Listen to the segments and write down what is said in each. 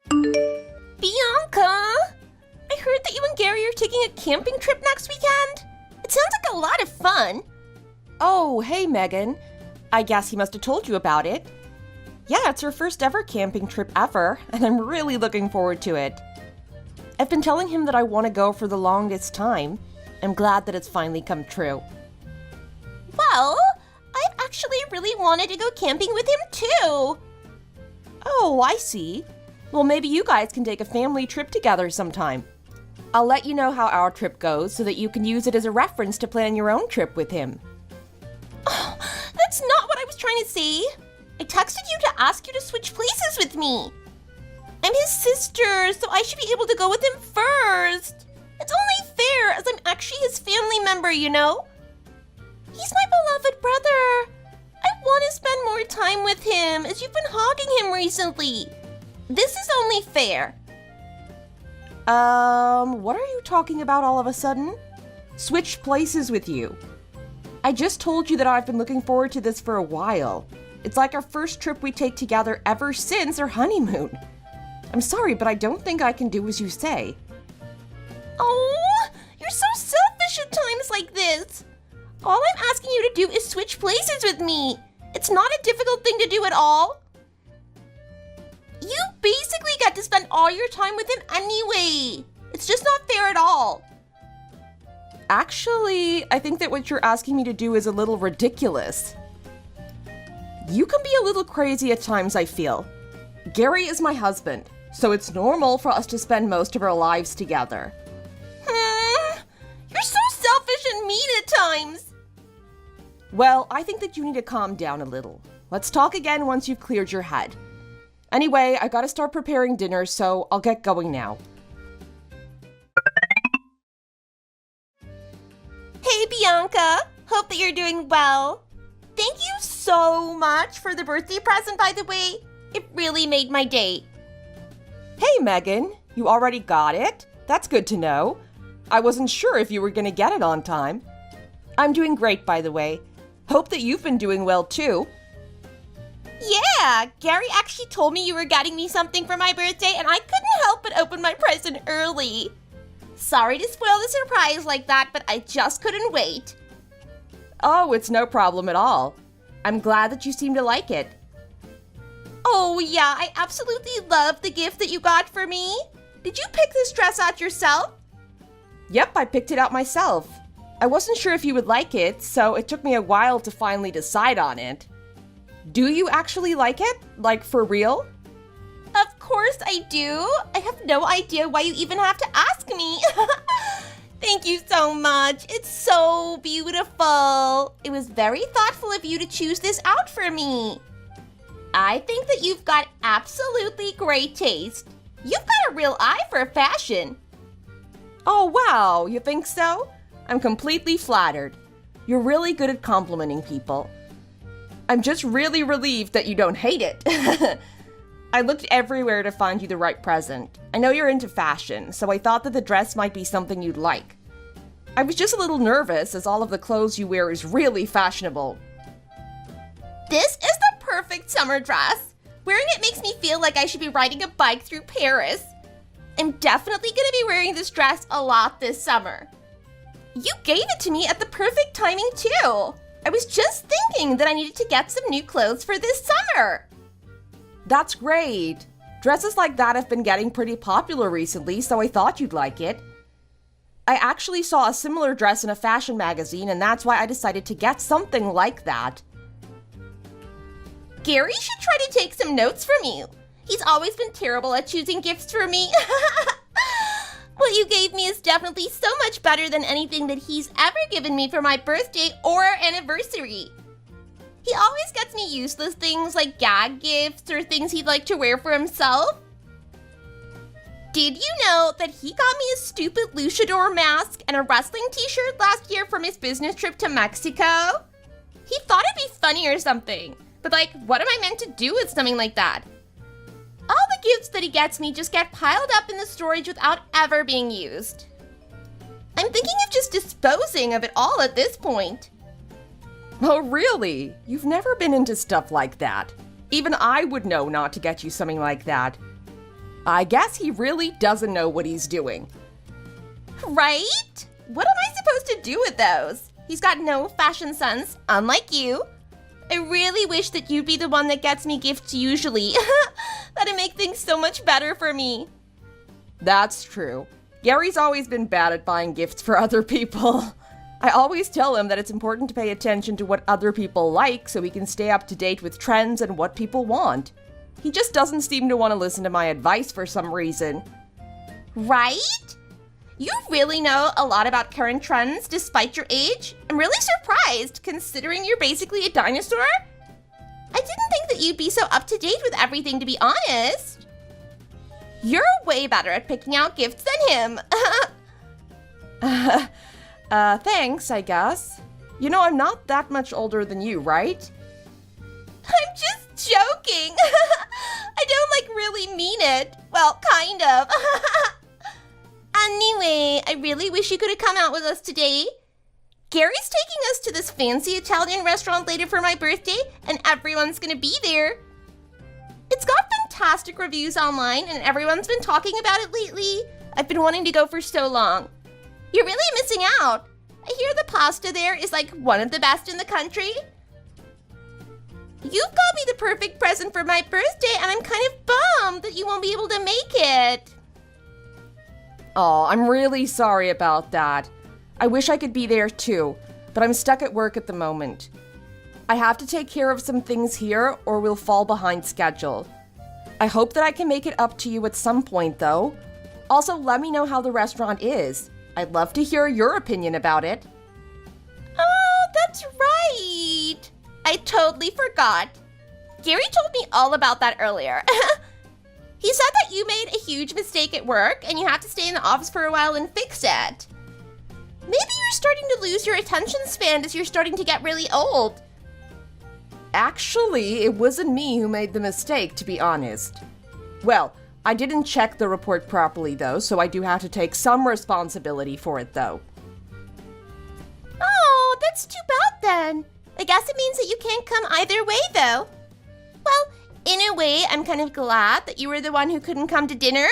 Bianca! I heard that you and Gary are taking a camping trip next weekend. It sounds like a lot of fun. Oh, hey, Megan. I guess he must have told you about it. Yeah, it's our first ever camping trip ever, and I'm really looking forward to it. I've been telling him that I want to go for the longest time. I'm glad that it's finally come true. Well, I actually really wanted to go camping with him too. Oh, I see. Well, maybe you guys can take a family trip together sometime. I'll let you know how our trip goes so that you can use it as a reference to plan your own trip with him. Oh, that's not what I was trying to say. I texted you to ask you to switch places with me. I'm his sister, so I should be able to go with him first. It's only fair, as I'm actually his family member, you know? He's my beloved brother. I want to spend more time with him, as you've been hogging him recently. This is only fair. What are you talking about all of a sudden? Switch places with you. I just told you that I've been looking forward to this for a while. It's like our first trip we take together ever since our honeymoon. I'm sorry, but I don't think I can do as you say. Oh, you're so selfish at times like this. All I'm asking you to do is switch places with me. It's not a difficult thing to do at all. You basically get to spend all your time with him anyway. It's just not fair at all. Actually, I think that what you're asking me to do is a little ridiculous. You can be a little crazy at times, I feel. Gary is my husband, so it's normal for us to spend most of our lives together. You're so selfish and mean at times. Well, I think that you need to calm down a little. Let's talk again once you've cleared your head. Anyway, I gotta start preparing dinner, so I'll get going now. Hey, Bianca. Hope that you're doing well. Thank you so much for the birthday present, by the way. It really made my day. Hey, Megan. You already got it? That's good to know. I wasn't sure if you were gonna get it on time. I'm doing great, by the way. Hope that you've been doing well, too. Yeah, Gary actually told me you were getting me something for my birthday, and I couldn't help but open my present early. Sorry to spoil the surprise like that, but I just couldn't wait. Oh, it's no problem at all. I'm glad that you seem to like it. Oh yeah, I absolutely love the gift that you got for me. Did you pick this dress out yourself? Yep, I picked it out myself. I wasn't sure if you would like it, so it took me a while to finally decide on it. Do you actually like it? Like, for real? Of course I do. I have no idea why you even have to ask me. Thank you so much. It's so beautiful. It was very thoughtful of you to choose this out for me. I think that you've got absolutely great taste. You've got a real eye for fashion. Oh, wow, you think so? I'm completely flattered. You're really good at complimenting people. I'm just really relieved that you don't hate it. I looked everywhere to find you the right present. I know you're into fashion, so I thought that the dress might be something you'd like. I was just a little nervous as all of the clothes you wear is really fashionable. This is the perfect summer dress. Wearing it makes me feel like I should be riding a bike through Paris. I'm definitely gonna be wearing this dress a lot this summer. You gave it to me at the perfect timing too. I was just thinking that I needed to get some new clothes for this summer. That's great. Dresses like that have been getting pretty popular recently, so I thought you'd like it. I actually saw a similar dress in a fashion magazine, and that's why I decided to get something like that. Gary should try to take some notes from you. He's always been terrible at choosing gifts for me. What you gave me is definitely so much better than anything that he's ever given me for my birthday or anniversary. He always gets me useless things like gag gifts or things he'd like to wear for himself. Did you know that he got me a stupid luchador mask and a wrestling t-shirt last year from his business trip to Mexico? He thought it'd be funny or something, but like, what am I meant to do with something like that? All the gifts that he gets me just get piled up in the storage without ever being used. I'm thinking of just disposing of it all at this point. Oh, really? You've never been into stuff like that. Even I would know not to get you something like that. I guess he really doesn't know what he's doing. Right? What am I supposed to do with those? He's got no fashion sense, unlike you. I really wish that you'd be the one that gets me gifts usually. That'd make things so much better for me. That's true. Gary's always been bad at buying gifts for other people. I always tell him that it's important to pay attention to what other people like so he can stay up to date with trends and what people want. He just doesn't seem to want to listen to my advice for some reason. Right? You really know a lot about current trends despite your age. I'm really surprised, considering you're basically a dinosaur. I didn't think that you'd be so up to date with everything, to be honest. You're way better at picking out gifts than him. Thanks, I guess. You know, I'm not that much older than you, right? I'm just joking. I don't really mean it. Well, kind of. Anyway, I really wish you could have come out with us today. Gary's taking us to this fancy Italian restaurant later for my birthday, and everyone's gonna be there. It's got fantastic reviews online, and everyone's been talking about it lately. I've been wanting to go for so long. You're really missing out. I hear the pasta there is like one of the best in the country. You've got me the perfect present for my birthday, and I'm kind of bummed that you won't be able to make it. Oh, I'm really sorry about that. I wish I could be there too, but I'm stuck at work at the moment. I have to take care of some things here or we'll fall behind schedule. I hope that I can make it up to you at some point though. Also, let me know how the restaurant is. I'd love to hear your opinion about it. Oh, that's right. I totally forgot. Gary told me all about that earlier. He said that you made a huge mistake at work and you have to stay in the office for a while and fix it. Maybe you're starting to lose your attention span as you're starting to get really old. Actually, it wasn't me who made the mistake, to be honest. Well, I didn't check the report properly though, so I do have to take some responsibility for it though. Oh, that's too bad then. I guess it means that you can't come either way though. Well, in a way, I'm kind of glad that you were the one who couldn't come to dinner.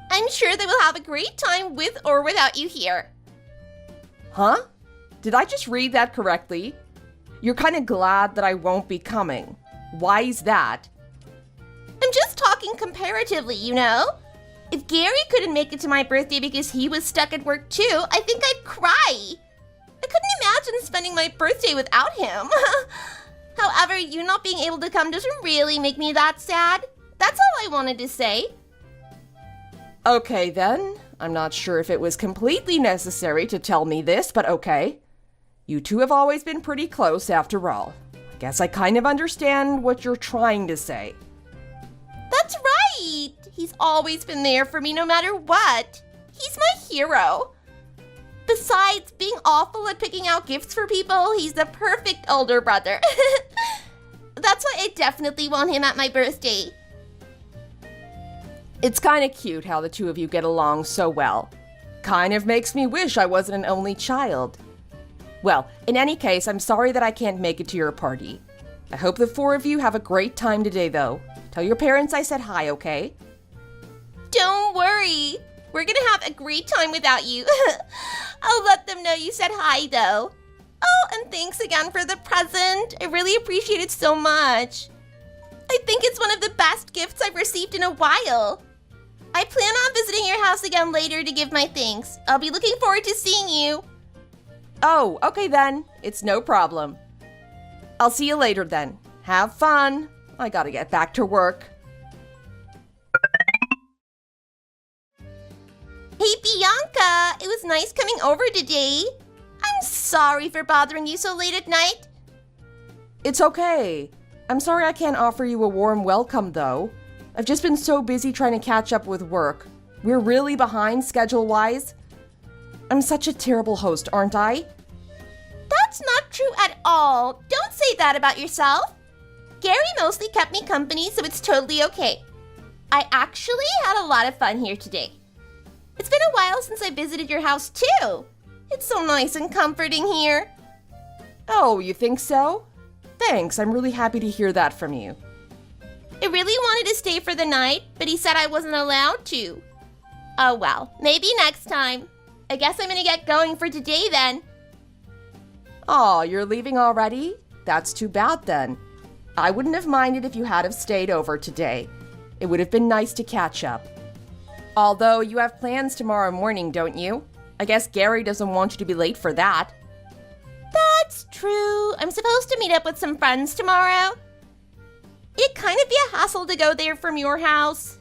I'm sure they will have a great time with or without you here. Huh? Did I just read that correctly? You're kind of glad that I won't be coming. Why is that? I'm just talking comparatively, you know? If Gary couldn't make it to my birthday because he was stuck at work too, I think I'd cry. I couldn't imagine spending my birthday without him. However, you not being able to come doesn't really make me that sad. That's all I wanted to say. Okay then. I'm not sure if it was completely necessary to tell me this, but okay. You two have always been pretty close after all. I guess I kind of understand what you're trying to say. That's right! He's always been there for me no matter what. He's my hero. Besides being awful at picking out gifts for people, he's the perfect older brother. That's why I definitely want him at my birthday. It's kind of cute how the two of you get along so well. Kind of makes me wish I wasn't an only child. Well, in any case, I'm sorry that I can't make it to your party. I hope the four of you have a great time today, though. Tell your parents I said hi, okay? Don't worry. We're gonna have a great time without you. I'll let them know you said hi, though. Oh, and thanks again for the present. I really appreciate it so much. I think it's one of the best gifts I've received in a while. I plan on visiting your house again later to give my thanks. I'll be looking forward to seeing you. Oh, okay then. It's no problem. I'll see you later then. Have fun. I gotta get back to work. Hey, Bianca, it was nice coming over today. I'm sorry for bothering you so late at night. It's okay. I'm sorry I can't offer you a warm welcome, though. I've just been so busy trying to catch up with work. We're really behind schedule-wise. I'm such a terrible host, aren't I? That's not true at all. Don't say that about yourself. Gary mostly kept me company, so it's totally okay. I actually had a lot of fun here today. It's been a while since I visited your house, too. It's so nice and comforting here. Oh, you think so? Thanks, I'm really happy to hear that from you. I really wanted to stay for the night, but he said I wasn't allowed to. Oh well, maybe next time. I guess I'm gonna get going for today then. Aw, you're leaving already? That's too bad then. I wouldn't have minded if you had have stayed over today. It would have been nice to catch up. Although you have plans tomorrow morning, don't you? I guess Gary doesn't want you to be late for that. That's true. I'm supposed to meet up with some friends tomorrow. It'd kind of be a hassle to go there from your house.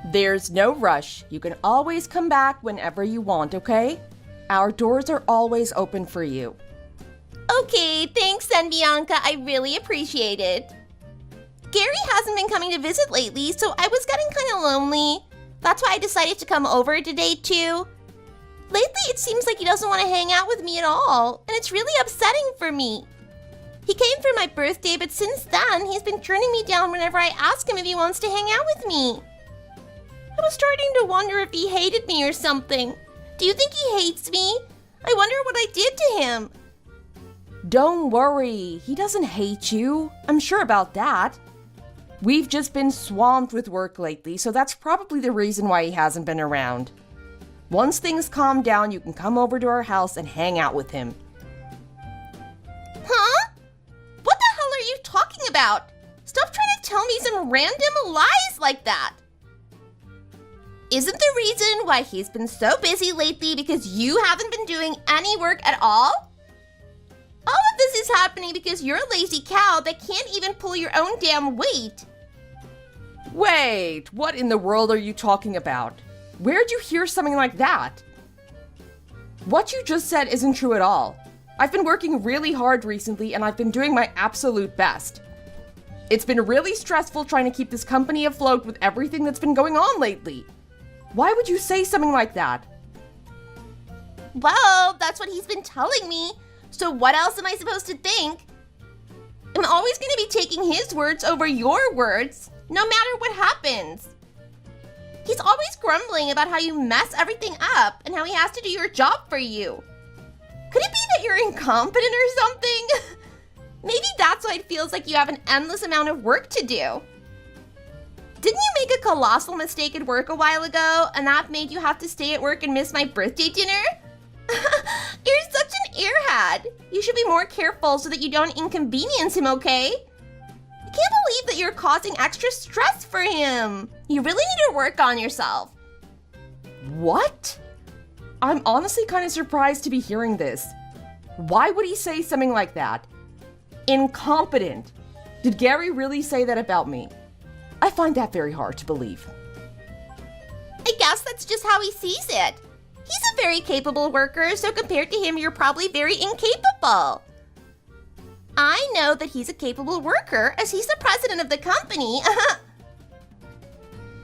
There's no rush. You can always come back whenever you want, okay? Our doors are always open for you. Okay, thanks then, Bianca. I really appreciate it. Gary hasn't been coming to visit lately, so I was getting kind of lonely. That's why I decided to come over today, too. Lately, it seems like he doesn't want to hang out with me at all, and it's really upsetting for me. He came for my birthday, but since then, he's been turning me down whenever I ask him if he wants to hang out with me. I was starting to wonder if he hated me or something. Do you think he hates me? I wonder what I did to him. Don't worry, he doesn't hate you. I'm sure about that. We've just been swamped with work lately, so that's probably the reason why he hasn't been around. Once things calm down, you can come over to our house and hang out with him. Huh? What the hell are you talking about? Stop trying to tell me some random lies like that. Isn't the reason why he's been so busy lately because you haven't been doing any work at all? All of this is happening because you're a lazy cow that can't even pull your own damn weight. Wait, what in the world are you talking about? Where'd you hear something like that? What you just said isn't true at all. I've been working really hard recently and I've been doing my absolute best. It's been really stressful trying to keep this company afloat with everything that's been going on lately. Why would you say something like that? Well, that's what he's been telling me. So what else am I supposed to think? I'm always going to be taking his words over your words, no matter what happens. He's always grumbling about how you mess everything up and how he has to do your job for you. Could it be that you're incompetent or something? Maybe that's why it feels like you have an endless amount of work to do. Didn't you make a colossal mistake at work a while ago, and that made you have to stay at work and miss my birthday dinner? You're such an airhead. You should be more careful so that you don't inconvenience him, okay? I can't believe that you're causing extra stress for him. You really need to work on yourself. What? I'm honestly kind of surprised to be hearing this. Why would he say something like that? Incompetent. Did Gary really say that about me? I find that very hard to believe. I guess that's just how he sees it. He's a very capable worker, so compared to him, you're probably very incapable. I know that he's a capable worker, as he's the president of the company.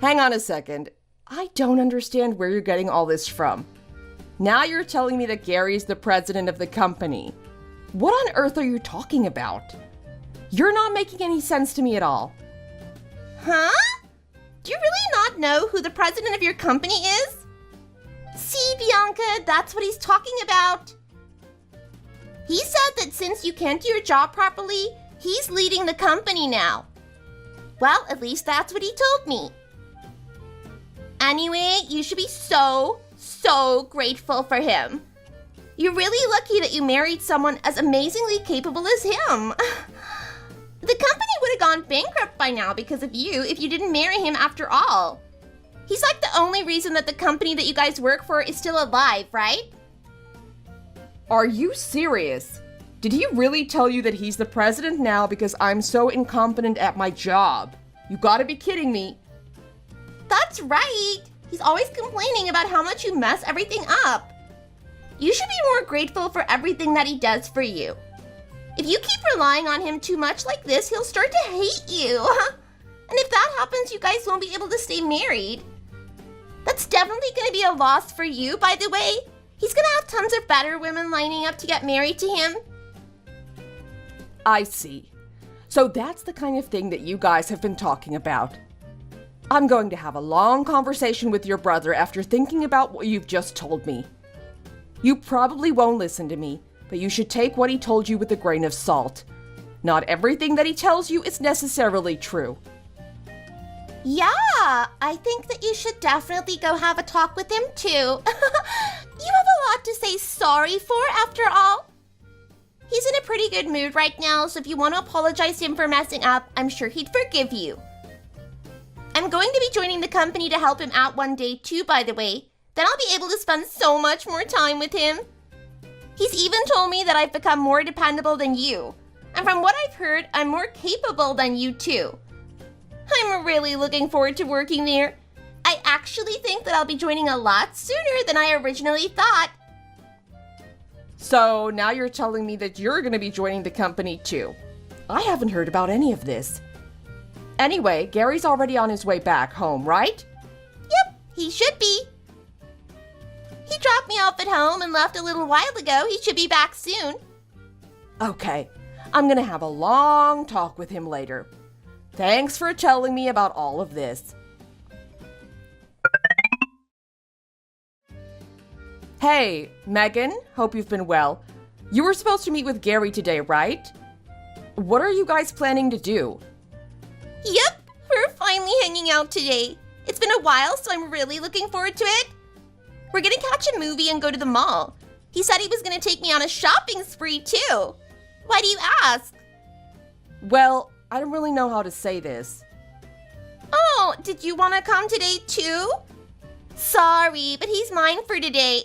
Hang on a second. I don't understand where you're getting all this from. Now you're telling me that Gary's the president of the company. What on earth are you talking about? You're not making any sense to me at all. Huh? Do you really not know who the president of your company is? See, Bianca, that's what he's talking about. He said that since you can't do your job properly, he's leading the company now. Well, at least that's what he told me. Anyway, you should be so grateful for him. You're really lucky that you married someone as amazingly capable as him. The company would have gone bankrupt by now because of you if you didn't marry him after all. He's like the only reason that the company that you guys work for is still alive, right? Are you serious? Did he really tell you that he's the president now because I'm so incompetent at my job? You gotta be kidding me. That's right. He's always complaining about how much you mess everything up. You should be more grateful for everything that he does for you. If you keep relying on him too much like this, he'll start to hate you. And if that happens, you guys won't be able to stay married. That's definitely going to be a loss for you, by the way. He's going to have tons of better women lining up to get married to him. I see. So that's the kind of thing that you guys have been talking about. I'm going to have a long conversation with your brother after thinking about what you've just told me. You probably won't listen to me, but you should take what he told you with a grain of salt. Not everything that he tells you is necessarily true. Yeah, I think that you should definitely go have a talk with him too. You have a lot to say sorry for, after all. He's in a pretty good mood right now, so if you want to apologize to him for messing up, I'm sure he'd forgive you. I'm going to be joining the company to help him out one day too, by the way. Then I'll be able to spend so much more time with him. He's even told me that I've become more dependable than you. And from what I've heard, I'm more capable than you too. I'm really looking forward to working there. I actually think that I'll be joining a lot sooner than I originally thought. So now you're telling me that you're going to be joining the company too. I haven't heard about any of this. Anyway, Gary's already on his way back home, right? Yep, he should be. He dropped me off at home and left a little while ago. He should be back soon. Okay, I'm going to have a long talk with him later. Thanks for telling me about all of this. Hey, Megan, hope you've been well. You were supposed to meet with Gary today, right? What are you guys planning to do? Yep, we're finally hanging out today. It's been a while, so I'm really looking forward to it. We're gonna catch a movie and go to the mall. He said he was gonna take me on a shopping spree too. Why do you ask? Well, I don't really know how to say this. Oh, did you want to come today too? Sorry, but he's mine for today.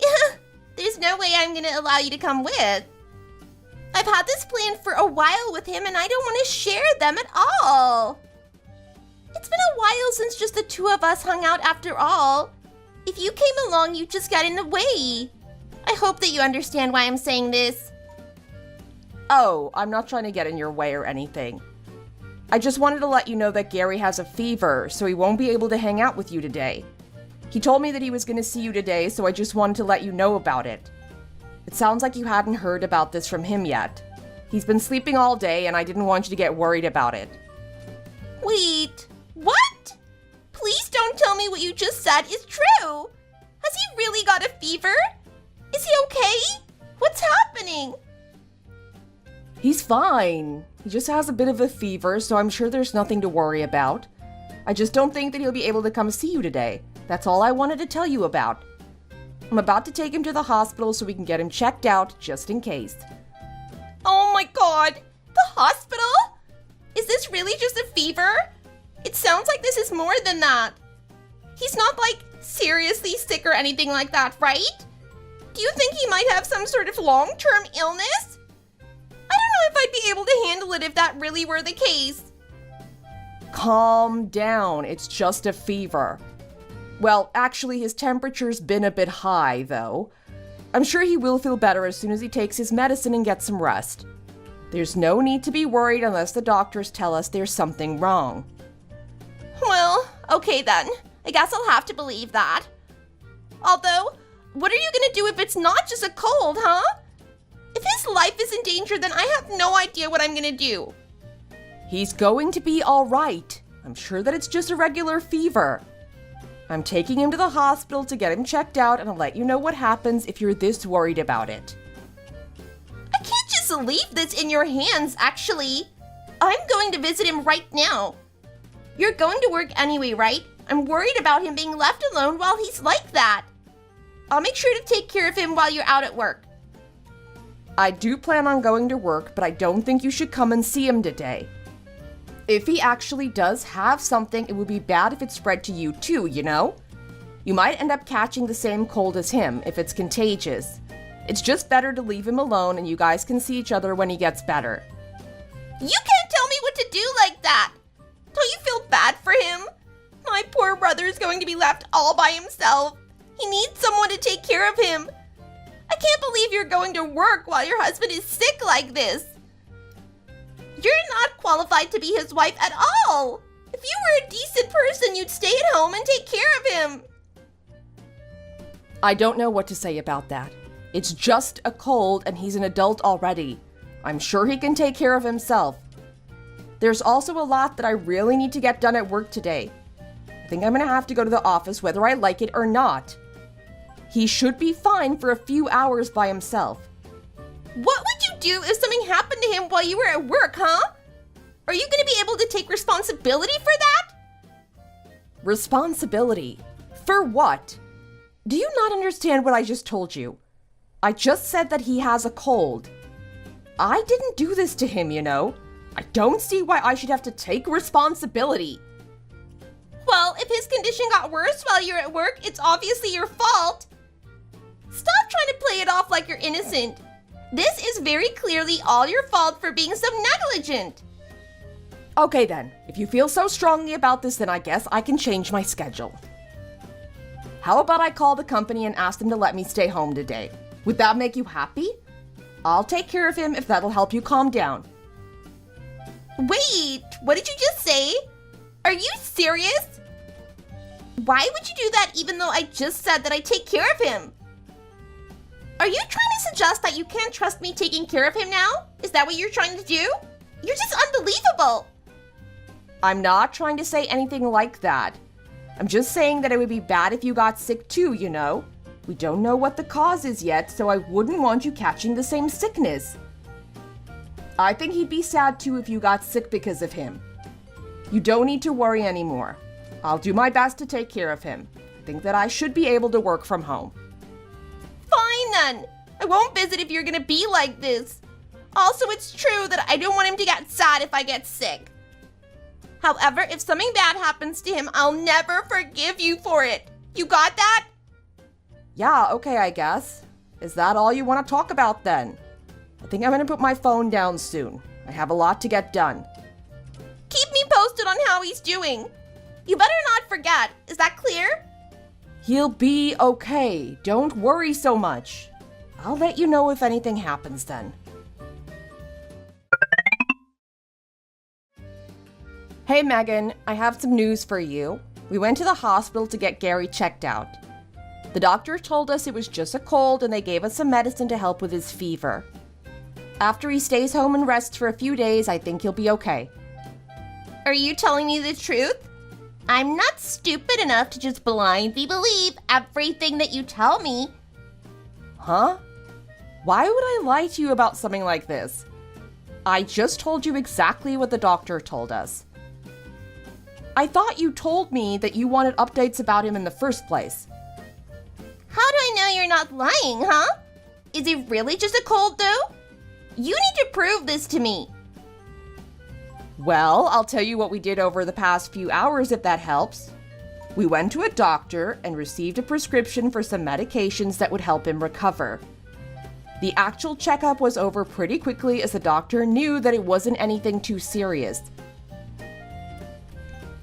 There's no way I'm gonna allow you to come with. I've had this plan for a while with him and I don't want to share them at all. It's been a while since just the two of us hung out after all. If you came along, you just got in the way. I hope that you understand why I'm saying this. Oh, I'm not trying to get in your way or anything. I just wanted to let you know that Gary has a fever, so he won't be able to hang out with you today. He told me that he was going to see you today, so I just wanted to let you know about it. It sounds like you hadn't heard about this from him yet. He's been sleeping all day, and I didn't want you to get worried about it. Wait, what? Please don't tell me what you just said is true. Has he really got a fever? Is he okay? What's happening? He's fine. He just has a bit of a fever, so I'm sure there's nothing to worry about. I just don't think that he'll be able to come see you today. That's all I wanted to tell you about. I'm about to take him to the hospital so we can get him checked out, just in case. Oh my god! The hospital? Is this really just a fever? It sounds like this is more than that. He's not, like, seriously sick or anything like that, right? Do you think he might have some sort of long-term illness? I don't know if I'd be able to handle it if that really were the case. Calm down, it's just a fever. Well, actually, his temperature's been a bit high, though. I'm sure he will feel better as soon as he takes his medicine and gets some rest. There's no need to be worried unless the doctors tell us there's something wrong. Well, okay then. I guess I'll have to believe that. Although, what are you gonna do if it's not just a cold, huh? If his life is in danger, then I have no idea what I'm gonna do. He's going to be all right. I'm sure that it's just a regular fever. I'm taking him to the hospital to get him checked out, and I'll let you know what happens if you're this worried about it. I can't just leave this in your hands, actually. I'm going to visit him right now. You're going to work anyway, right? I'm worried about him being left alone while he's like that. I'll make sure to take care of him while you're out at work. I do plan on going to work, but I don't think you should come and see him today. If he actually does have something, it would be bad if it spread to you too, you know? You might end up catching the same cold as him if it's contagious. It's just better to leave him alone and you guys can see each other when he gets better. You can't tell me what to do like that! Don't you feel bad for him? My poor brother is going to be left all by himself. He needs someone to take care of him. I can't believe you're going to work while your husband is sick like this. You're not qualified to be his wife at all. If you were a decent person, you'd stay at home and take care of him. I don't know what to say about that. It's just a cold and he's an adult already. I'm sure he can take care of himself. There's also a lot that I really need to get done at work today. I think I'm gonna have to go to the office whether I like it or not. He should be fine for a few hours by himself. What would you do if something happened to him while you were at work, huh? Are you gonna be able to take responsibility for that? Responsibility? For what? Do you not understand what I just told you? I just said that he has a cold. I didn't do this to him, you know. I don't see why I should have to take responsibility. Well, if his condition got worse while you're at work, it's obviously your fault. Stop trying to play it off like you're innocent. This is very clearly all your fault for being so negligent. Okay then, if you feel so strongly about this, then I guess I can change my schedule. How about I call the company and ask them to let me stay home today? Would that make you happy? I'll take care of him if that'll help you calm down. Wait, what did you just say? Are you serious? Why would you do that even though I just said that I take care of him? Are you trying to suggest that you can't trust me taking care of him now? Is that what you're trying to do? You're just unbelievable. I'm not trying to say anything like that. I'm just saying that it would be bad if you got sick too, you know? We don't know what the cause is yet, so I wouldn't want you catching the same sickness. I think he'd be sad too if you got sick because of him. You don't need to worry anymore. I'll do my best to take care of him. I think that I should be able to work from home. Fine then. I won't visit if you're gonna be like this. Also, it's true that I don't want him to get sad if I get sick. However, if something bad happens to him, I'll never forgive you for it. You got that? Yeah, okay, I guess. Is that all you want to talk about then? I think I'm gonna put my phone down soon. I have a lot to get done. Keep me posted on how he's doing. You better not forget. Is that clear? He'll be okay. Don't worry so much. I'll let you know if anything happens then. Hey Megan, I have some news for you. We went to the hospital to get Gary checked out. The doctor told us it was just a cold and they gave us some medicine to help with his fever. After he stays home and rests for a few days, I think he'll be okay. Are you telling me the truth? I'm not stupid enough to just blindly believe everything that you tell me. Huh? Why would I lie to you about something like this? I just told you exactly what the doctor told us. I thought you told me that you wanted updates about him in the first place. How do I know you're not lying, huh? Is it really just a cold, though? You need to prove this to me. Well, I'll tell you what we did over the past few hours if that helps. We went to a doctor and received a prescription for some medications that would help him recover. The actual checkup was over pretty quickly as the doctor knew that it wasn't anything too serious.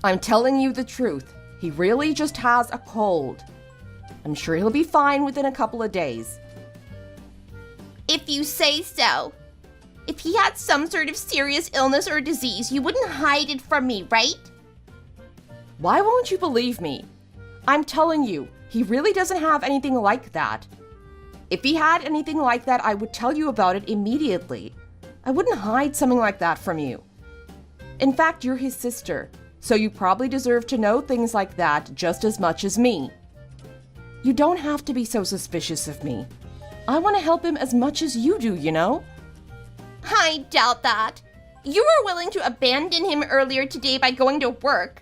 I'm telling you the truth. He really just has a cold. I'm sure he'll be fine within a couple of days. If you say so. If he had some sort of serious illness or disease, you wouldn't hide it from me, right? Why won't you believe me? I'm telling you, he really doesn't have anything like that. If he had anything like that, I would tell you about it immediately. I wouldn't hide something like that from you. In fact, you're his sister, so you probably deserve to know things like that just as much as me. You don't have to be so suspicious of me. I want to help him as much as you do, you know? I doubt that. You were willing to abandon him earlier today by going to work.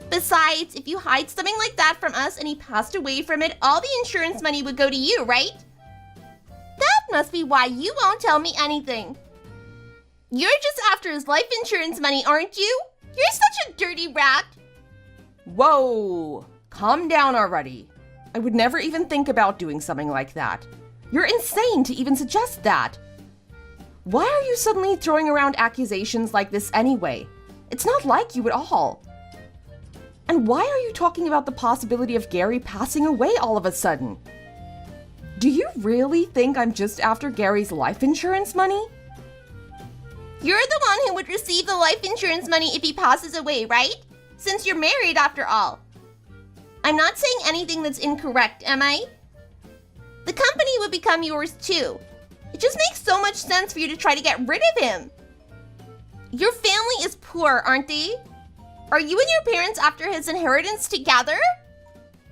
Besides, if you hide something like that from us and he passed away from it, all the insurance money would go to you, right? That must be why you won't tell me anything. You're just after his life insurance money, aren't you? You're such a dirty rat. Whoa! Calm down already. I would never even think about doing something like that. You're insane to even suggest that. Why are you suddenly throwing around accusations like this anyway? It's not like you at all. And why are you talking about the possibility of Gary passing away all of a sudden? Do you really think I'm just after Gary's life insurance money? You're the one who would receive the life insurance money if he passes away, right? Since you're married after all. I'm not saying anything that's incorrect, am I? The company would become yours too. It just makes so much sense for you to try to get rid of him. Your family is poor, aren't they? Are you and your parents after his inheritance together?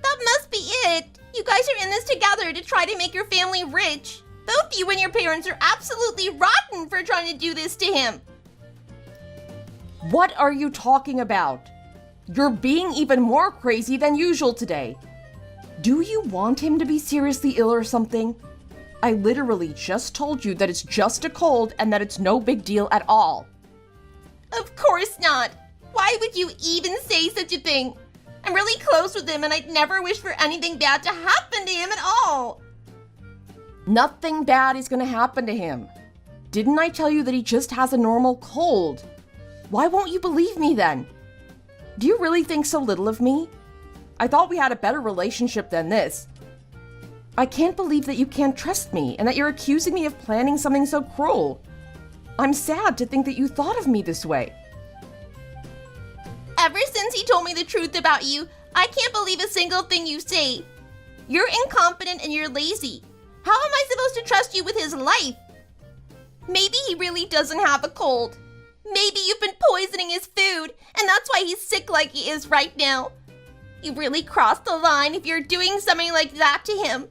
That must be it. You guys are in this together to try to make your family rich. Both you and your parents are absolutely rotten for trying to do this to him. What are you talking about? You're being even more crazy than usual today. Do you want him to be seriously ill or something? I literally just told you that it's just a cold and that it's no big deal at all. Of course not. Why would you even say such a thing? I'm really close with him and I'd never wish for anything bad to happen to him at all. Nothing bad is gonna happen to him. Didn't I tell you that he just has a normal cold? Why won't you believe me then? Do you really think so little of me? I thought we had a better relationship than this. I can't believe that you can't trust me and that you're accusing me of planning something so cruel. I'm sad to think that you thought of me this way. Ever since he told me the truth about you, I can't believe a single thing you say. You're incompetent and you're lazy. How am I supposed to trust you with his life? Maybe he really doesn't have a cold. Maybe you've been poisoning his food, and that's why he's sick like he is right now. You really crossed the line if you're doing something like that to him.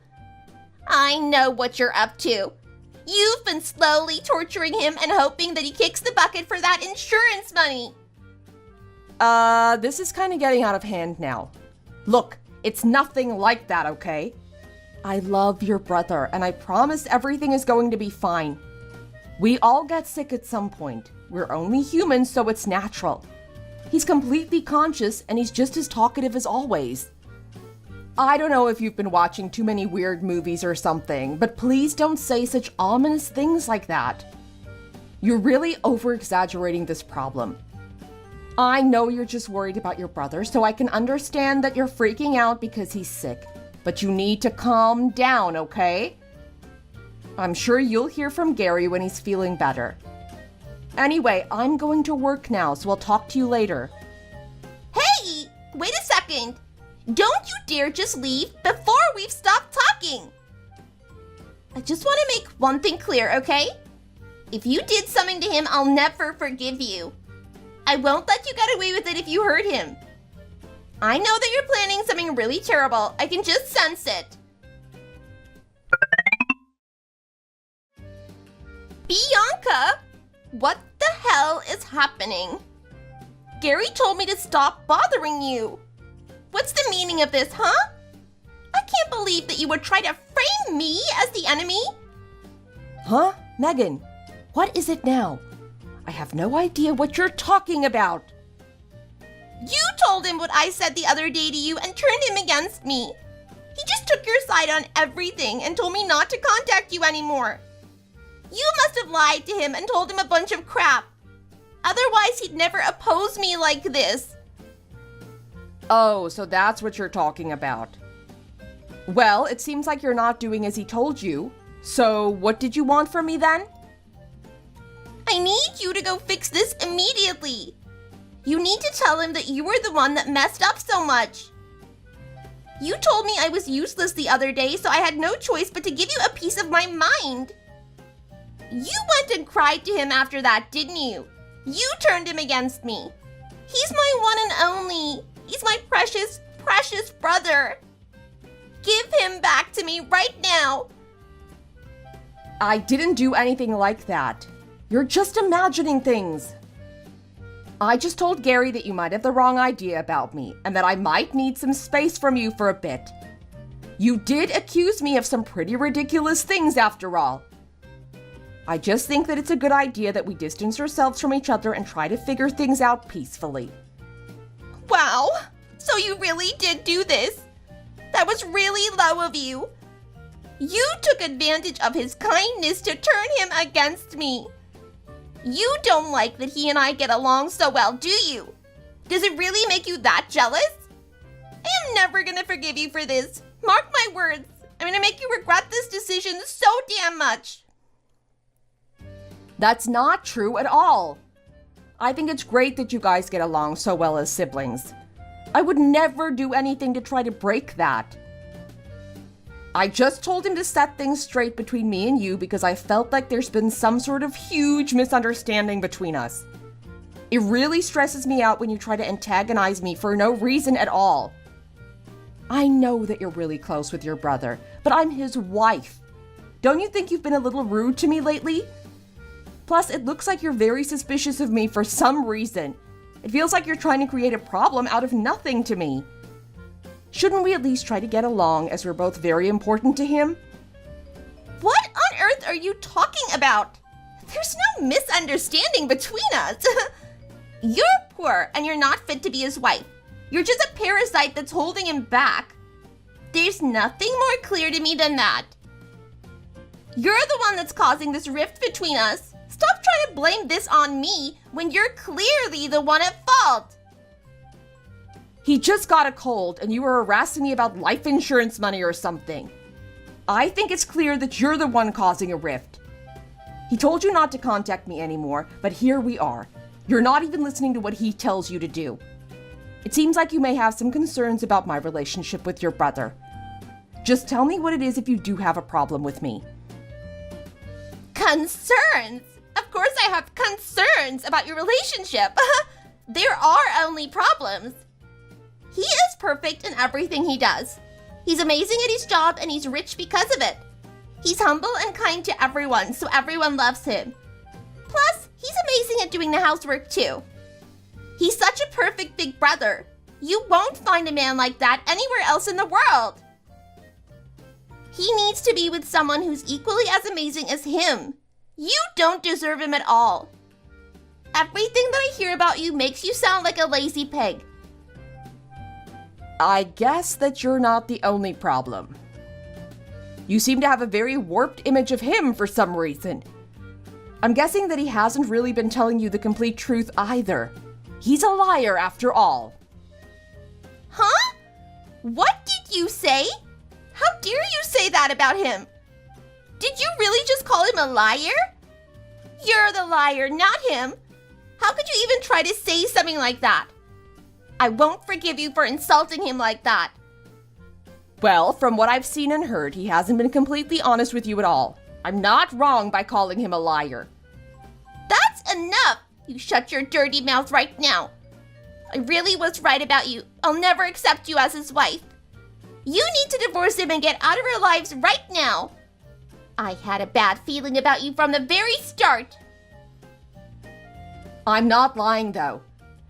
I know what you're up to. You've been slowly torturing him and hoping that he kicks the bucket for that insurance money. This is kind of getting out of hand now. Look, it's nothing like that, okay? I love your brother, and I promise everything is going to be fine. We all get sick at some point. We're only humans, so it's natural. He's completely conscious, and he's just as talkative as always. I don't know if you've been watching too many weird movies or something, but please don't say such ominous things like that. You're really over-exaggerating this problem. I know you're just worried about your brother, so I can understand that you're freaking out because he's sick. But you need to calm down, okay? I'm sure you'll hear from Gary when he's feeling better. Anyway, I'm going to work now, so I'll talk to you later. Hey, wait a second. Don't you dare just leave before we've stopped talking. I just want to make one thing clear, okay? If you did something to him, I'll never forgive you. I won't let you get away with it if you hurt him. I know that you're planning something really terrible. I can just sense it. Bianca, what the hell is happening? Gary told me to stop bothering you. What's the meaning of this, huh? I can't believe that you would try to frame me as the enemy. Huh? Megan, what is it now? I have no idea what you're talking about. You told him what I said the other day to you and turned him against me. He just took your side on everything and told me not to contact you anymore. You must have lied to him and told him a bunch of crap. Otherwise, he'd never oppose me like this. Oh, so that's what you're talking about. Well, it seems like you're not doing as he told you. So what did you want from me then? I need you to go fix this immediately. You need to tell him that you were the one that messed up so much. You told me I was useless the other day, so I had no choice but to give you a piece of my mind. You went and cried to him after that, didn't you? You turned him against me. He's my one and only. He's my precious, precious brother. Give him back to me right now. I didn't do anything like that. You're just imagining things. I just told Gary that you might have the wrong idea about me and that I might need some space from you for a bit. You did accuse me of some pretty ridiculous things after all. I just think that it's a good idea that we distance ourselves from each other and try to figure things out peacefully. Wow, so you really did do this? That was really low of you. You took advantage of his kindness to turn him against me. You don't like that he and I get along so well, do you? Does it really make you that jealous? I am never gonna forgive you for this. Mark my words. I'm gonna make you regret this decision so damn much. That's not true at all. I think it's great that you guys get along so well as siblings. I would never do anything to try to break that. I just told him to set things straight between me and you because I felt like there's been some sort of huge misunderstanding between us. It really stresses me out when you try to antagonize me for no reason at all. I know that you're really close with your brother, but I'm his wife. Don't you think you've been a little rude to me lately? Plus, it looks like you're very suspicious of me for some reason. It feels like you're trying to create a problem out of nothing to me. Shouldn't we at least try to get along, as we're both very important to him? What on earth are you talking about? There's no misunderstanding between us. You're poor and you're not fit to be his wife. You're just a parasite that's holding him back. There's nothing more clear to me than that. You're the one that's causing this rift between us. Stop trying to blame this on me when you're clearly the one at fault. He just got a cold and you were harassing me about life insurance money or something. I think it's clear that you're the one causing a rift. He told you not to contact me anymore, but here we are. You're not even listening to what he tells you to do. It seems like you may have some concerns about my relationship with your brother. Just tell me what it is if you do have a problem with me. Concerns? Of course I have concerns about your relationship. There are only problems. He is perfect in everything he does. He's amazing at his job and he's rich because of it. He's humble and kind to everyone, so everyone loves him. Plus, he's amazing at doing the housework too. He's such a perfect big brother. You won't find a man like that anywhere else in the world. He needs to be with someone who's equally as amazing as him. You don't deserve him at all. Everything that I hear about you makes you sound like a lazy pig. I guess that you're not the only problem. You seem to have a very warped image of him for some reason. I'm guessing that he hasn't really been telling you the complete truth either. He's a liar after all. Huh? What did you say? How dare you say that about him? Did you really just call him a liar? You're the liar, not him. How could you even try to say something like that? I won't forgive you for insulting him like that. Well, from what I've seen and heard, he hasn't been completely honest with you at all. I'm not wrong by calling him a liar. That's enough! You shut your dirty mouth right now. I really was right about you. I'll never accept you as his wife. You need to divorce him and get out of our lives right now. I had a bad feeling about you from the very start. I'm not lying, though.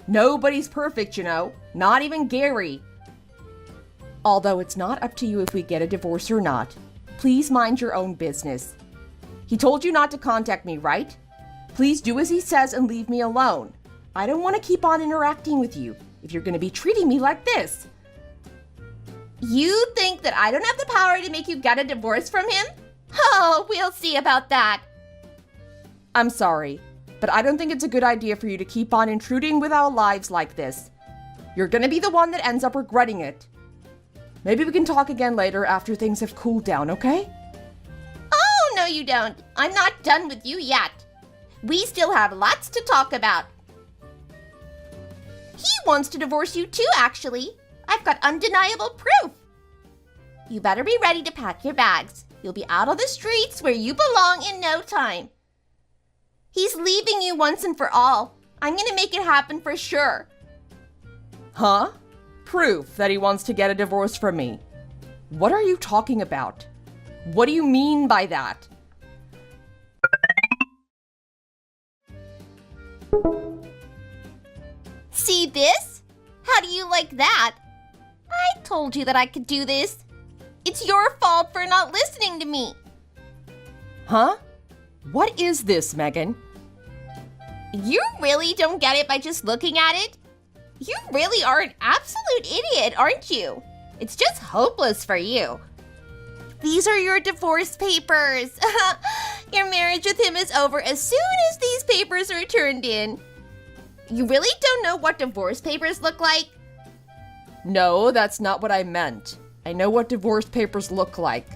Nobody's perfect, you know. Not even Gary. Although it's not up to you if we get a divorce or not. Please mind your own business. He told you not to contact me, right? Please do as he says and leave me alone. I don't want to keep on interacting with you if you're going to be treating me like this. You think that I don't have the power to make you get a divorce from him? Oh, we'll see about that. I'm sorry, but I don't think it's a good idea for you to keep on intruding with our lives like this. You're going to be the one that ends up regretting it. Maybe we can talk again later after things have cooled down, okay? Oh, no you don't. I'm not done with you yet. We still have lots to talk about. He wants to divorce you too, actually. I've got undeniable proof. You better be ready to pack your bags. You'll be out on the streets where you belong in no time. He's leaving you once and for all. I'm gonna make it happen for sure. Huh? Proof that he wants to get a divorce from me. What are you talking about? What do you mean by that? See this? How do you like that? I told you that I could do this. It's your fault for not listening to me. Huh? What is this, Megan? You really don't get it by just looking at it? You really are an absolute idiot, aren't you? It's just hopeless for you. These are your divorce papers. Your marriage with him is over as soon as these papers are turned in. You really don't know what divorce papers look like? No, that's not what I meant. I know what divorce papers look like.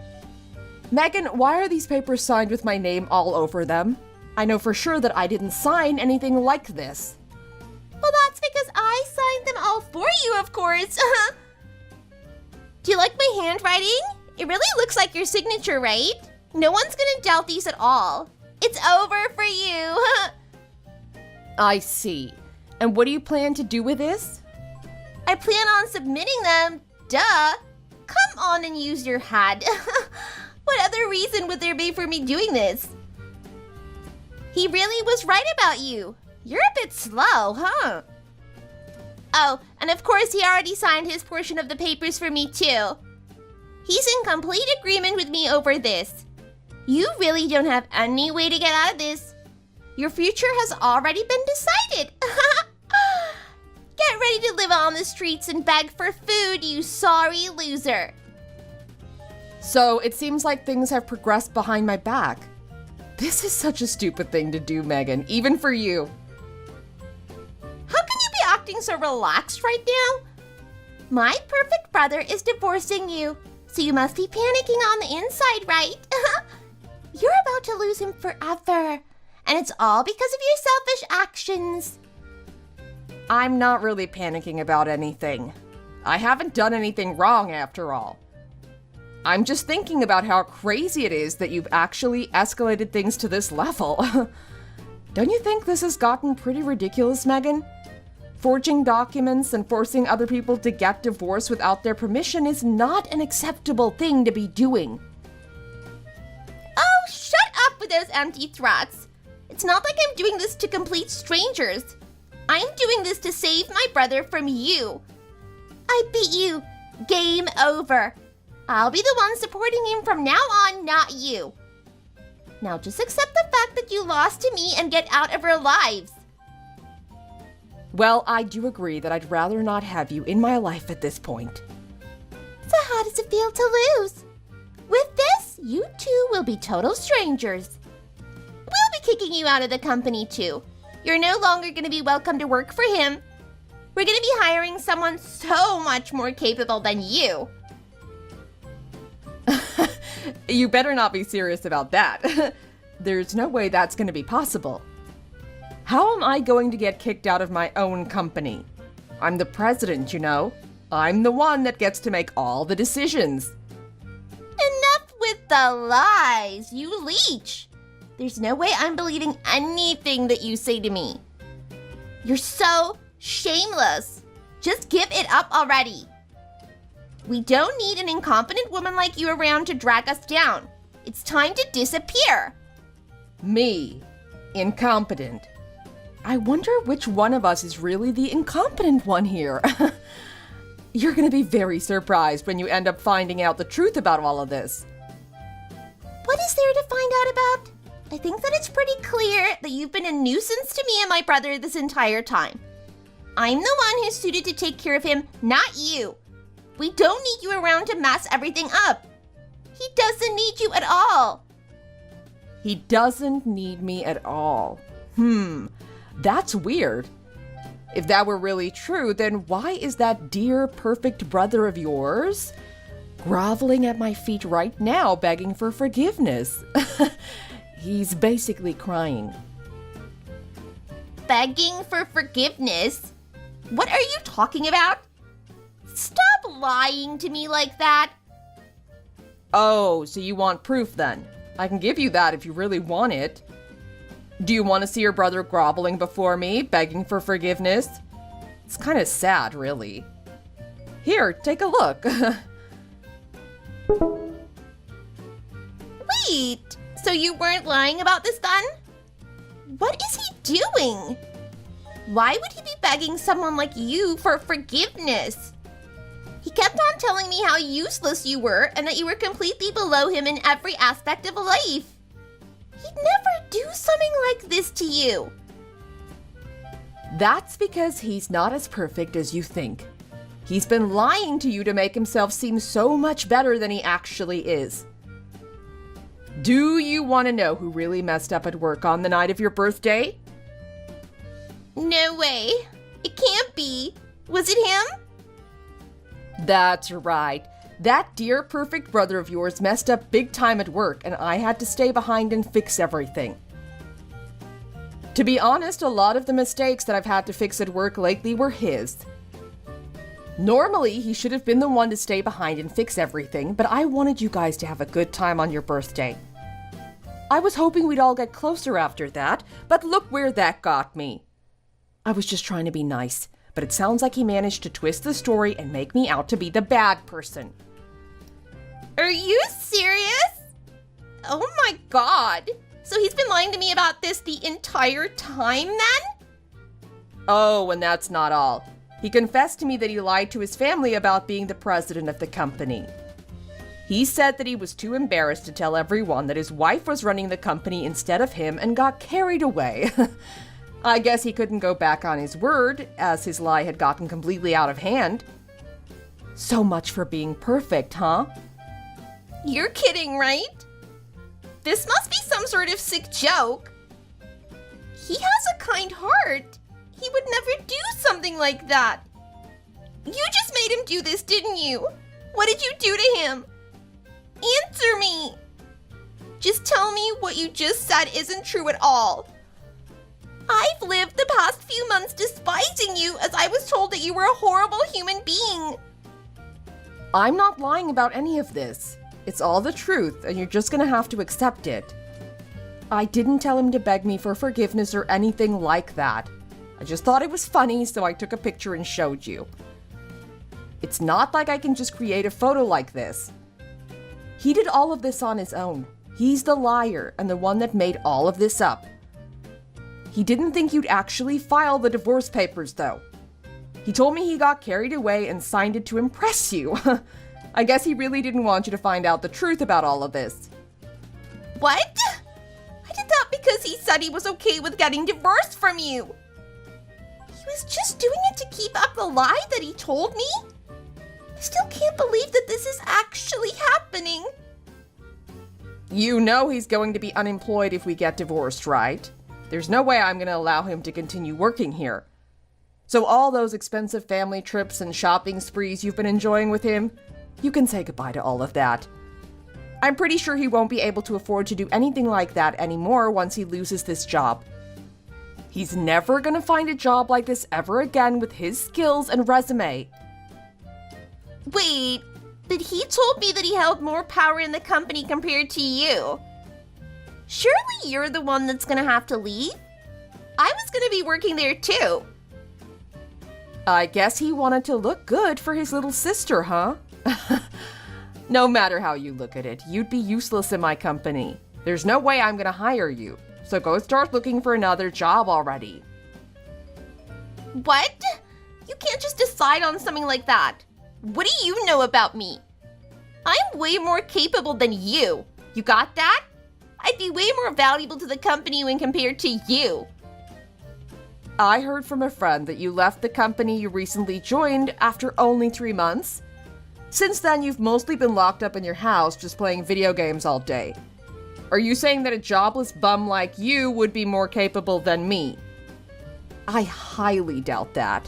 Megan, why are these papers signed with my name all over them? I know for sure that I didn't sign anything like this. Well, that's because I signed them all for you, of course. Do you like my handwriting? It really looks like your signature, right? No one's gonna doubt these at all. It's over for you. I see. And what do you plan to do with this? I plan on submitting them. Duh. Come on and use your head. What other reason would there be for me doing this? He really was right about you. You're a bit slow, huh? Oh, and of course he already signed his portion of the papers for me too. He's in complete agreement with me over this. You really don't have any way to get out of this. Your future has already been decided. Get ready to live on the streets and beg for food, you sorry loser. So it seems like things have progressed behind my back. This is such a stupid thing to do, Megan, even for you. How can you be acting so relaxed right now? My perfect brother is divorcing you, so you must be panicking on the inside, right? You're about to lose him forever, and it's all because of your selfish actions. I'm not really panicking about anything. I haven't done anything wrong after all. I'm just thinking about how crazy it is that you've actually escalated things to this level. Don't you think this has gotten pretty ridiculous, Megan? Forging documents and forcing other people to get divorced without their permission is not an acceptable thing to be doing. Oh, shut up with those empty threats. It's not like I'm doing this to complete strangers. I'm doing this to save my brother from you. I beat you. Game over. I'll be the one supporting him from now on, not you. Now just accept the fact that you lost to me and get out of our lives. Well, I do agree that I'd rather not have you in my life at this point. So how does it feel to lose? With this, you two will be total strangers. We'll be kicking you out of the company too. You're no longer going to be welcome to work for him. We're going to be hiring someone so much more capable than you. You better not be serious about that. There's no way that's going to be possible. How am I going to get kicked out of my own company? I'm the president, you know. I'm the one that gets to make all the decisions. Enough with the lies, you leech. There's no way I'm believing anything that you say to me. You're so shameless. Just give it up already. We don't need an incompetent woman like you around to drag us down. It's time to disappear. Me? Incompetent? I wonder which one of us is really the incompetent one here. You're gonna be very surprised when you end up finding out the truth about all of this. What is there to find out about? I think that it's pretty clear that you've been a nuisance to me and my brother this entire time. I'm the one who's suited to take care of him, not you. We don't need you around to mess everything up. He doesn't need you at all. He doesn't need me at all. That's weird. If that were really true, then why is that dear, perfect brother of yours groveling at my feet right now, begging for forgiveness? He's basically crying. Begging for forgiveness? What are you talking about? Stop lying to me like that. Oh, so you want proof then? I can give you that if you really want it. Do you want to see your brother groveling before me, begging for forgiveness? It's kind of sad, really. Here, take a look. Wait, so you weren't lying about this then? What is he doing? Why would he be begging someone like you for forgiveness? He kept on telling me how useless you were and that you were completely below him in every aspect of life. He'd never do something like this to you. That's because he's not as perfect as you think. He's been lying to you to make himself seem so much better than he actually is. Do you want to know who really messed up at work on the night of your birthday? No way. It can't be. Was it him? That's right. That dear perfect brother of yours messed up big time at work, and I had to stay behind and fix everything. To be honest, a lot of the mistakes that I've had to fix at work lately were his. Normally, he should have been the one to stay behind and fix everything, but I wanted you guys to have a good time on your birthday. I was hoping we'd all get closer after that, but look where that got me. I was just trying to be nice, but it sounds like he managed to twist the story and make me out to be the bad person. Are you serious? Oh my god. So he's been lying to me about this the entire time then? Oh, and that's not all. He confessed to me that he lied to his family about being the president of the company. He said that he was too embarrassed to tell everyone that his wife was running the company instead of him and got carried away. I guess he couldn't go back on his word, as his lie had gotten completely out of hand. So much for being perfect, huh? You're kidding, right? This must be some sort of sick joke. He has a kind heart. He would never do something like that. You just made him do this, didn't you? What did you do to him? Answer me. Just tell me what you just said isn't true at all. I've lived the past few months despising you as I was told that you were a horrible human being. I'm not lying about any of this. It's all the truth, and you're just gonna have to accept it. I didn't tell him to beg me for forgiveness or anything like that. I just thought it was funny, so I took a picture and showed you. It's not like I can just create a photo like this. He did all of this on his own. He's the liar and the one that made all of this up. He didn't think you'd actually file the divorce papers, though. He told me he got carried away and signed it to impress you. I guess he really didn't want you to find out the truth about all of this. What? I did that because he said he was okay with getting divorced from you. He was just doing it to keep up the lie that he told me? I still can't believe that this is actually happening. You know he's going to be unemployed if we get divorced, right? There's no way I'm going to allow him to continue working here. So all those expensive family trips and shopping sprees you've been enjoying with him, you can say goodbye to all of that. I'm pretty sure he won't be able to afford to do anything like that anymore once he loses this job. He's never going to find a job like this ever again with his skills and resume. Wait, but he told me that he held more power in the company compared to you. Surely you're the one that's gonna have to leave? I was gonna be working there too. I guess he wanted to look good for his little sister, huh? No matter how you look at it, you'd be useless in my company. There's no way I'm gonna hire you, so go start looking for another job already. What? You can't just decide on something like that. What do you know about me? I'm way more capable than you. You got that? I'd be way more valuable to the company when compared to you. I heard from a friend that you left the company you recently joined after only 3 months. Since then, you've mostly been locked up in your house just playing video games all day. Are you saying that a jobless bum like you would be more capable than me? I highly doubt that.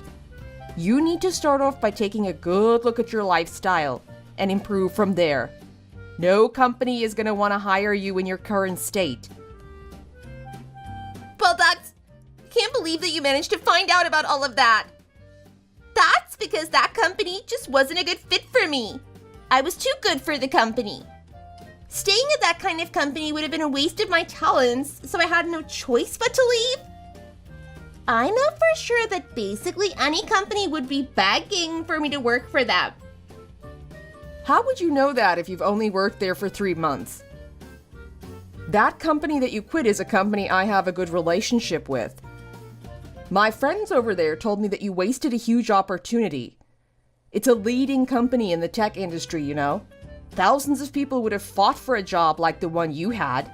You need to start off by taking a good look at your lifestyle and improve from there. No company is going to want to hire you in your current state. Well, I can't believe that you managed to find out about all of that. That's because that company just wasn't a good fit for me. I was too good for the company. Staying at that kind of company would have been a waste of my talents, so I had no choice but to leave. I know for sure that basically any company would be begging for me to work for them. How would you know that if you've only worked there for 3 months? That company that you quit is a company I have a good relationship with. My friends over there told me that you wasted a huge opportunity. It's a leading company in the tech industry, you know. Thousands of people would have fought for a job like the one you had.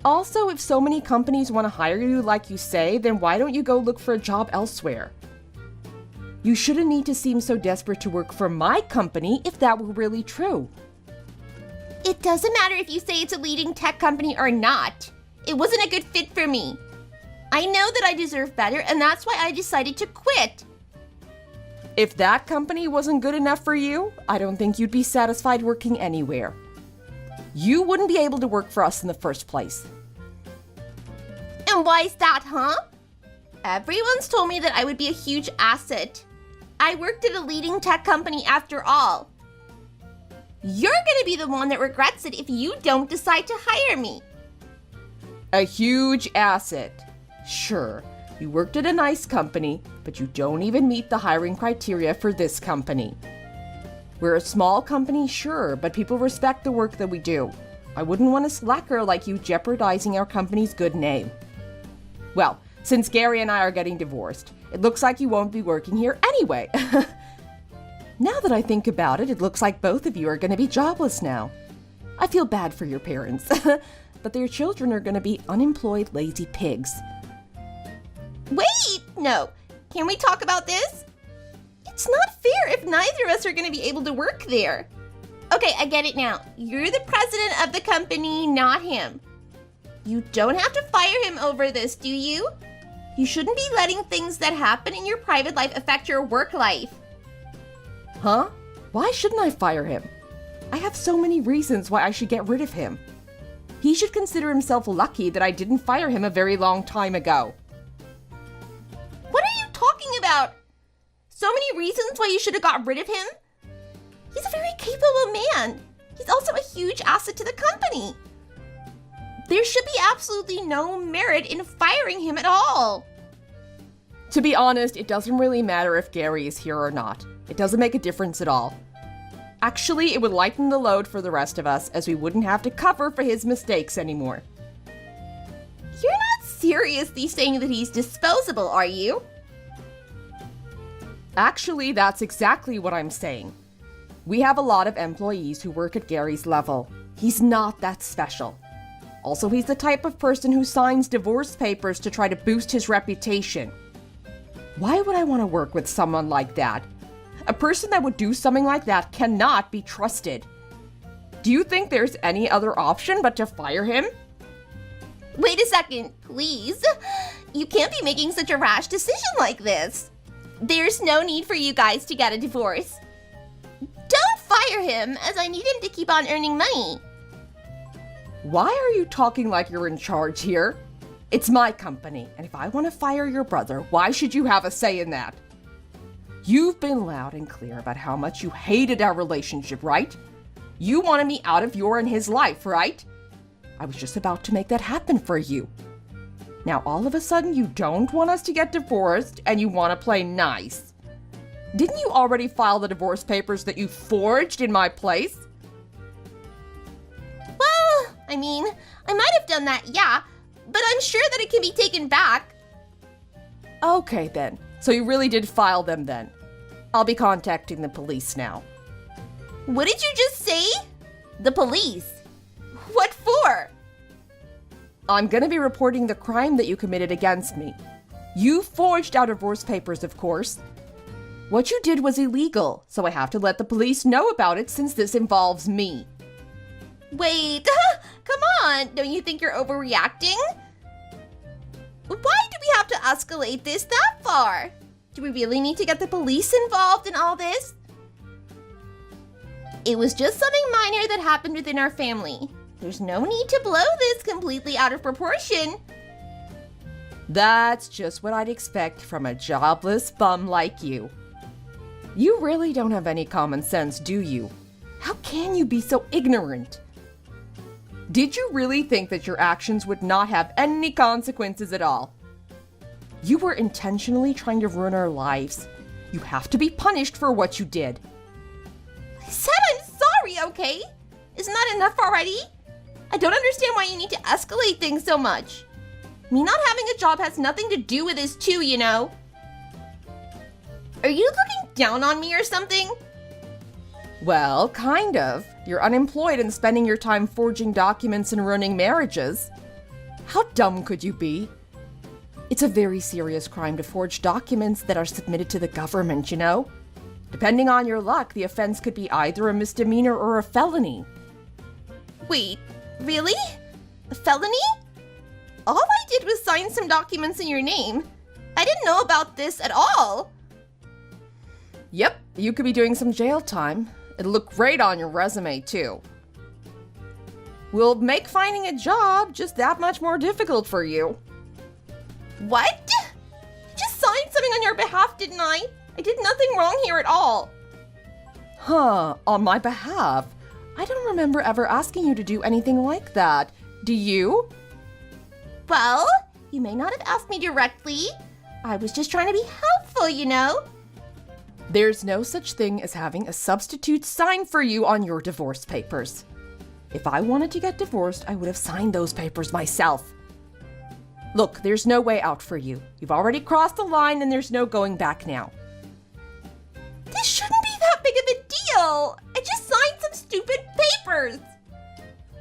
Also, if so many companies want to hire you like you say, then why don't you go look for a job elsewhere? You shouldn't need to seem so desperate to work for my company if that were really true. It doesn't matter if you say it's a leading tech company or not. It wasn't a good fit for me. I know that I deserve better, and that's why I decided to quit. If that company wasn't good enough for you, I don't think you'd be satisfied working anywhere. You wouldn't be able to work for us in the first place. And why is that, huh? Everyone's told me that I would be a huge asset. I worked at a leading tech company after all. You're gonna be the one that regrets it if you don't decide to hire me. A huge asset. Sure, you worked at a nice company, but you don't even meet the hiring criteria for this company. We're a small company, sure, but people respect the work that we do. I wouldn't want a slacker like you jeopardizing our company's good name. Well, since Gary and I are getting divorced, it looks like you won't be working here anyway. Now that I think about it, it looks like both of you are going to be jobless now. I feel bad for your parents, but their children are going to be unemployed lazy pigs. Wait, no. Can we talk about this? It's not fair if neither of us are going to be able to work there. Okay, I get it now. You're the president of the company, not him. You don't have to fire him over this, do you? You shouldn't be letting things that happen in your private life affect your work life. Huh? Why shouldn't I fire him? I have so many reasons why I should get rid of him. He should consider himself lucky that I didn't fire him a very long time ago. What are you talking about? So many reasons why you should have got rid of him? He's a very capable man. He's also a huge asset to the company. There should be absolutely no merit in firing him at all. To be honest, it doesn't really matter if Gary is here or not. It doesn't make a difference at all. Actually, it would lighten the load for the rest of us, as we wouldn't have to cover for his mistakes anymore. You're not seriously saying that he's disposable, are you? Actually, that's exactly what I'm saying. We have a lot of employees who work at Gary's level. He's not that special. Also, he's the type of person who signs divorce papers to try to boost his reputation. Why would I want to work with someone like that? A person that would do something like that cannot be trusted. Do you think there's any other option but to fire him? Wait a second, please. You can't be making such a rash decision like this. There's no need for you guys to get a divorce. Don't fire him, as I need him to keep on earning money. Why are you talking like you're in charge here? It's my company, and if I want to fire your brother, why should you have a say in that? You've been loud and clear about how much you hated our relationship, right? You wanted me out of your and his life, right? I was just about to make that happen for you. Now all of a sudden you don't want us to get divorced and you want to play nice. Didn't you already file the divorce papers that you forged in my place? Well, I mean, I might have done that, yeah, but I'm sure that it can be taken back. Okay then, so you really did file them then. I'll be contacting the police now. What did you just say? The police? What for? I'm gonna be reporting the crime that you committed against me. You forged our divorce papers, of course. What you did was illegal, so I have to let the police know about it since this involves me. Wait, come on, don't you think you're overreacting? Why do we have to escalate this that far? Do we really need to get the police involved in all this? It was just something minor that happened within our family. There's no need to blow this completely out of proportion. That's just what I'd expect from a jobless bum like you. You really don't have any common sense, do you? How can you be so ignorant? Did you really think that your actions would not have any consequences at all? You were intentionally trying to ruin our lives. You have to be punished for what you did. I said I'm sorry, okay? Isn't that enough already? I don't understand why you need to escalate things so much. Me not having a job has nothing to do with this too, you know? Are you looking down on me or something? Well, kind of. You're unemployed and spending your time forging documents and ruining marriages. How dumb could you be? It's a very serious crime to forge documents that are submitted to the government, you know? Depending on your luck, the offense could be either a misdemeanor or a felony. Wait, really? A felony? All I did was sign some documents in your name. I didn't know about this at all. Yep, you could be doing some jail time. It'll look great on your resume, too. We'll make finding a job just that much more difficult for you. What? I just signed something on your behalf, didn't I? I did nothing wrong here at all. Huh, on my behalf? I don't remember ever asking you to do anything like that. Do you? Well, you may not have asked me directly. I was just trying to be helpful, you know? There's no such thing as having a substitute sign for you on your divorce papers. If I wanted to get divorced, I would have signed those papers myself. Look, there's no way out for you. You've already crossed the line and there's no going back now. This shouldn't be that big of a deal. I just signed some stupid papers.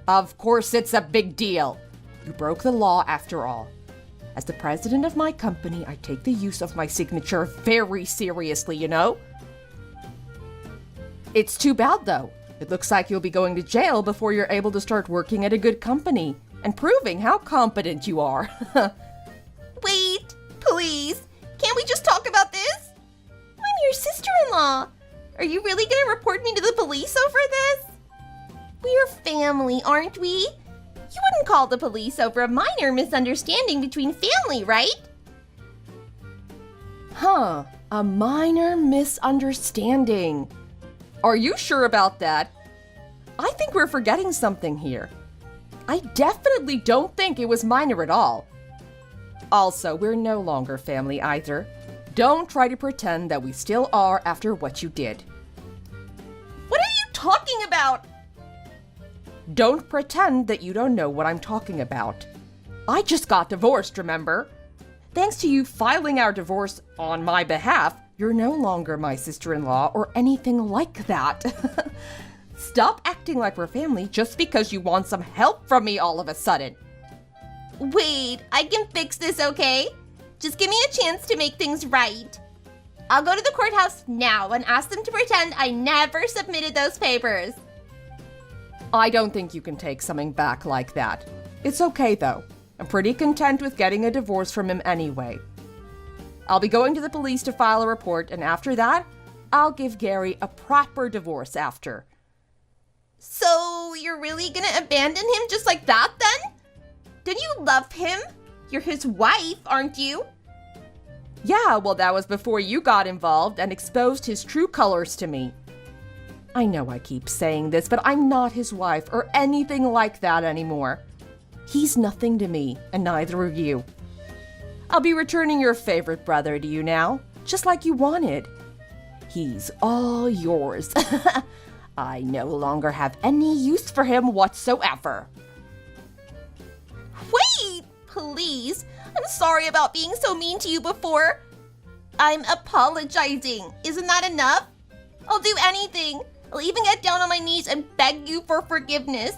Of course it's a big deal. You broke the law after all. As the president of my company, I take the use of my signature very seriously, you know? It's too bad, though. It looks like you'll be going to jail before you're able to start working at a good company and proving how competent you are. Wait, please. Can't we just talk about this? I'm your sister-in-law. Are you really going to report me to the police over this? We're family, aren't we? You wouldn't call the police over a minor misunderstanding between family, right? Huh, a minor misunderstanding. Are you sure about that? I think we're forgetting something here. I definitely don't think it was minor at all. Also, we're no longer family either. Don't try to pretend that we still are after what you did. What are you talking about? Don't pretend that you don't know what I'm talking about. I just got divorced, remember? Thanks to you filing our divorce on my behalf, you're no longer my sister-in-law or anything like that. Stop acting like we're family just because you want some help from me all of a sudden. Wait, I can fix this, okay? Just give me a chance to make things right. I'll go to the courthouse now and ask them to pretend I never submitted those papers. I don't think you can take something back like that. It's okay, though. I'm pretty content with getting a divorce from him anyway. I'll be going to the police to file a report, and after that, I'll give Gary a proper divorce after. So, you're really gonna abandon him just like that, then? Don't you love him? You're his wife, aren't you? Yeah, well, that was before you got involved and exposed his true colors to me. I know I keep saying this, but I'm not his wife or anything like that anymore. He's nothing to me, and neither are you. I'll be returning your favorite brother to you now, just like you wanted. He's all yours. I no longer have any use for him whatsoever. Wait, please. I'm sorry about being so mean to you before. I'm apologizing. Isn't that enough? I'll do anything. I'll even get down on my knees and beg you for forgiveness.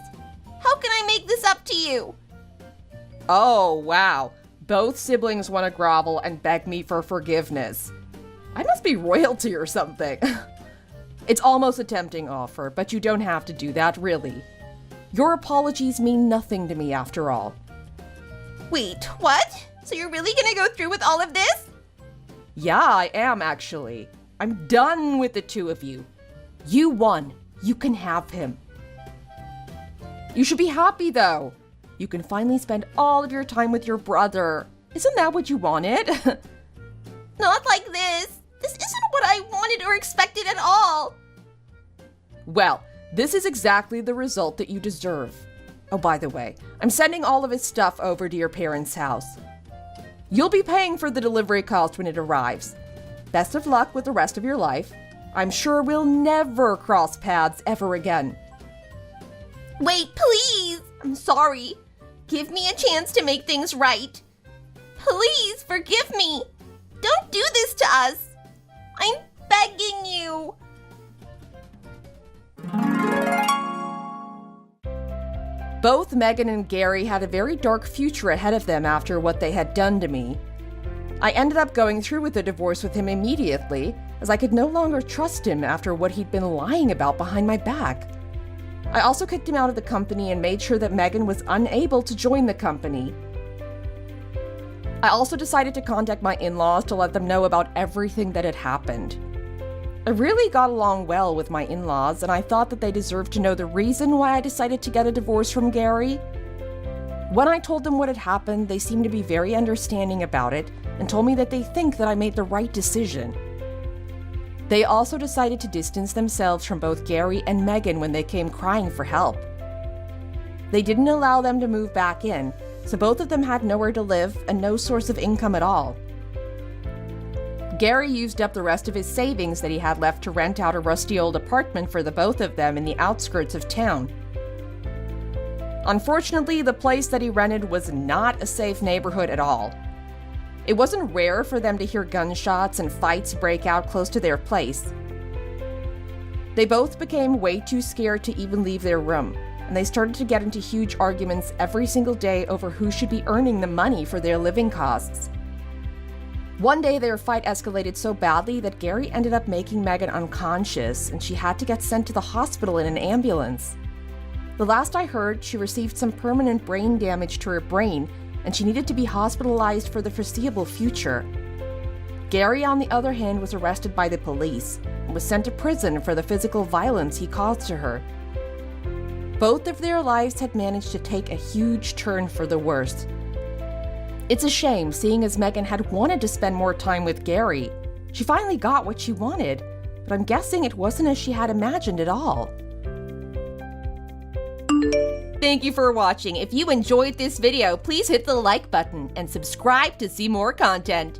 How can I make this up to you? Oh, wow. Both siblings want to grovel and beg me for forgiveness. I must be royalty or something. It's almost a tempting offer, but you don't have to do that, really. Your apologies mean nothing to me after all. Wait, what? So you're really gonna go through with all of this? Yeah, I am actually. I'm done with the two of you. You won. You can have him. You should be happy, though. You can finally spend all of your time with your brother. Isn't that what you wanted? Not like this. This isn't what I wanted or expected at all. Well, this is exactly the result that you deserve. Oh, by the way, I'm sending all of his stuff over to your parents' house. You'll be paying for the delivery cost when it arrives. Best of luck with the rest of your life. I'm sure we'll never cross paths ever again. Wait, please. I'm sorry. Give me a chance to make things right. Please forgive me. Don't do this to us. I'm begging you. Both Megan and Gary had a very dark future ahead of them after what they had done to me. I ended up going through with the divorce with him immediately, as I could no longer trust him after what he'd been lying about behind my back. I also kicked him out of the company and made sure that Megan was unable to join the company. I also decided to contact my in-laws to let them know about everything that had happened. I really got along well with my in-laws, and I thought that they deserved to know the reason why I decided to get a divorce from Gary. When I told them what had happened, they seemed to be very understanding about it and told me that they think that I made the right decision. They also decided to distance themselves from both Gary and Megan when they came crying for help. They didn't allow them to move back in, so both of them had nowhere to live and no source of income at all. Gary used up the rest of his savings that he had left to rent out a rusty old apartment for the both of them in the outskirts of town. Unfortunately, the place that he rented was not a safe neighborhood at all. It wasn't rare for them to hear gunshots and fights break out close to their place. They both became way too scared to even leave their room, and they started to get into huge arguments every single day over who should be earning the money for their living costs. One day, their fight escalated so badly that Gary ended up making Megan unconscious, and she had to get sent to the hospital in an ambulance. The last I heard, she received some permanent brain damage to her brain, and she needed to be hospitalized for the foreseeable future. Gary, on the other hand, was arrested by the police and was sent to prison for the physical violence he caused to her. Both of their lives had managed to take a huge turn for the worse. It's a shame, seeing as Megan had wanted to spend more time with Gary. She finally got what she wanted, but I'm guessing it wasn't as she had imagined at all. Thank you for watching. If you enjoyed this video, please hit the like button and subscribe to see more content.